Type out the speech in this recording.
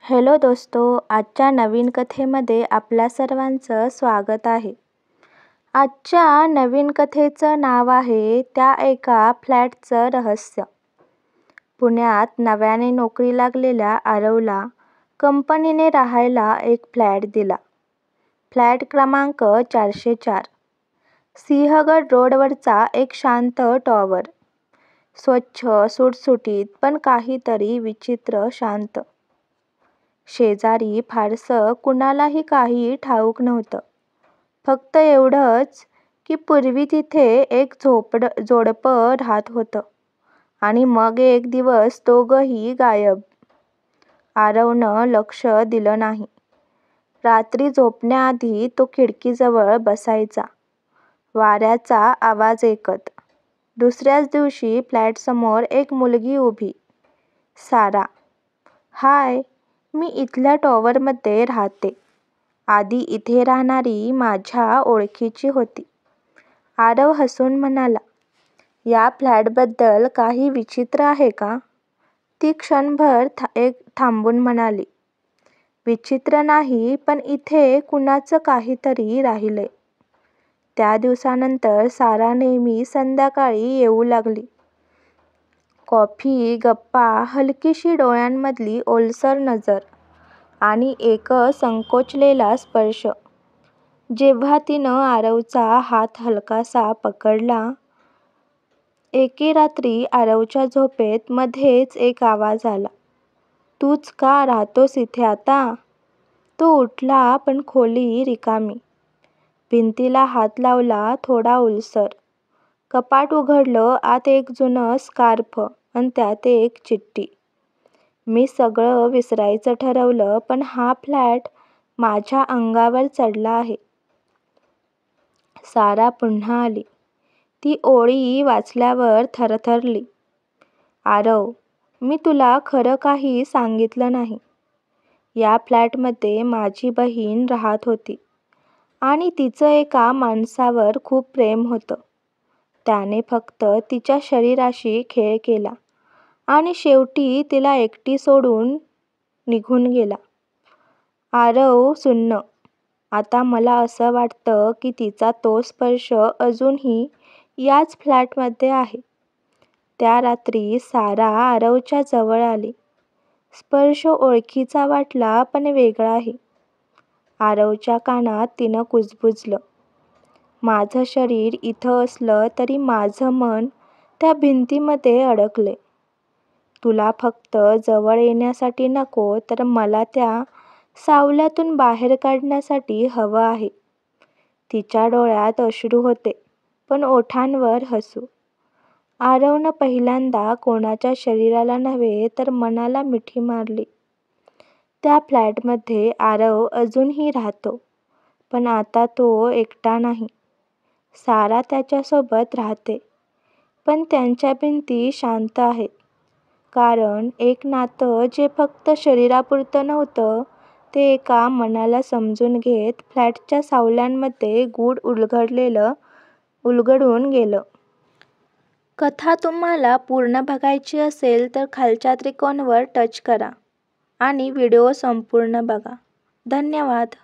Hello दोस्तो, आजच्या नवीन कथेमध्ये आपल्या सर्वांचं स्वागत आहे. आजच्या नवीन कथेचं नाव आहे त्या एका फ्लॅटचं रहस्य. पुण्यात नव्याने नोकरी लागलेल्या आरवला कंपनीने राहायला एक फ्लॅट दिला. फ्लॅट क्रमांक 404. सिंहगड रोडवरचा एक शांत टॉवर. स्वच्छ, सुटसुटीत, पण काहीतरी विचित्र शांत. शेजारी फारसं कुणालाही काही ठाऊक नव्हतं. फक्त एवढंच की पूर्वी तिथे एक जोडपं राहत होतं आणि मग एक दिवस दोघंही गायब. आरवनं लक्ष दिलं नाही. रात्री झोपण्याआधी तो खिडकीजवळ बसायचा, वाऱ्याचा आवाज ऐकत. दुसऱ्याच दिवशी फ्लॅटसमोर एक मुलगी उभी. सारा. हाय, मी इथल्या टॉवरमध्ये राहते. आधी इथे राहणारी माझ्या ओळखीची होती. आरव हसून म्हणाला, या फ्लॅटबद्दल काही विचित्र आहे का? ती क्षणभर थांबून म्हणाली, विचित्र नाही, पण इथे कुणाचं काहीतरी राहिलंय. त्या दिवसानंतर सारा नेहमी संध्याकाळी येऊ लागली. कॉफी, गप्पा, हलकीशी डोळ्यांमधली ओलसर नजर आणि एक संकोचलेला स्पर्श. जेव्हा तिनं आरवचा हात हलकासा पकडला. एके रात्री आरवच्या झोपेत मध्येच एक आवाज आला, तूच का राहतोस इथे आता? तो उठला, पण खोली रिकामी. भिंतीला हात लावला, थोडा ओलसर. कपाट उघडलं, आत एक जुनं स्कार्फ आणि त्यात एक चिठ्ठी. मी सगळं विसरायचं ठरवलं, पण हा फ्लॅट माझ्या अंगावर चढला आहे. सारा पुन्हा आली. ती ओळी वाचल्यावर थरथरली. आरव, मी तुला खरं काही सांगितलं नाही. या फ्लॅटमध्ये माझी बहीण राहत होती आणि तिचं एका माणसावर खूप प्रेम होतं. त्याने फक्त तिच्या शरीराशी खेळ केला आणि शेवटी तिला एकटी सोडून निघून गेला. आरव सुन्न. आता मला असं वाटतं की तिचा तो स्पर्श अजूनही याच फ्लॅटमध्ये आहे. त्या रात्री सारा आरवच्या जवळ आली. स्पर्श ओळखीचा वाटला, पण वेगळाही. आरवच्या कानात तिनं कुजबुजलं, माझं शरीर इथं असलं तरी माझं मन त्या भिंतीमध्ये अडकलंय. तुला फक्त जवळ येण्यासाठी नको, तर मला त्या सावल्यातून बाहेर काढण्यासाठी हवं आहे. तिच्या डोळ्यात अश्रू होते, पण ओठांवर हसू. आरवनं पहिल्यांदा कोणाच्या शरीराला नव्हे तर मनाला मिठी मारली. त्या फ्लॅटमध्ये आरव अजूनही राहतो, पण आता तो एकटा नाही. सारा त्याच्यासोबत राहते, पण त्यांच्या भिंती शांत आहेत. कारण एक नातं जे फक्त शरीरापुरतं नव्हतं, ते एका मनाला समजून घेत फ्लॅटच्या सावल्यांमध्ये गूढ उलगडून गेलं. कथा तुम्हाला पूर्ण बघायची असेल तर खालच्या त्रिकोणावर टच करा आणि व्हिडिओ संपूर्ण बघा. धन्यवाद.